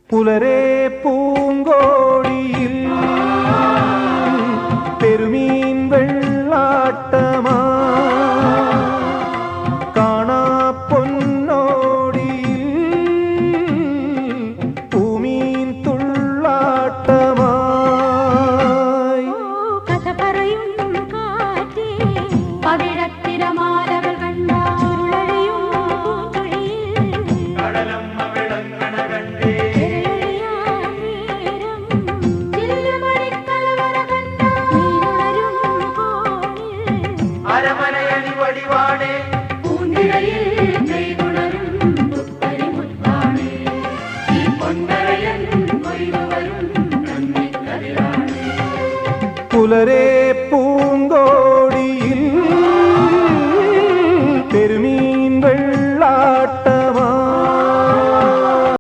പുലരേ പൂങ്കോടിയിൽ പെരുമീൻ വെള്ളാട്ടമാ കാണാ പൊന്നോടിയിൽ പൂമീൻ തുള്ളാട്ടമായി കഥ പറയും കാറ്റേ പവിഴത്തിരമാലകൾ കണ്ട ചുരുളഴിയും പൂങ്കുഴിയിൽ കടലമ്മ വിളങ്ങണ കണ്ടേ അരമനയണി വടിവാണേ പൂന്തിരയിൽ നെയ്തുണരും പുത്തരിമുത്താണേ ഈ പൊന്നരയൻ കൊയ്തുവരും കന്നിക്കതിരാണേ പുലരേ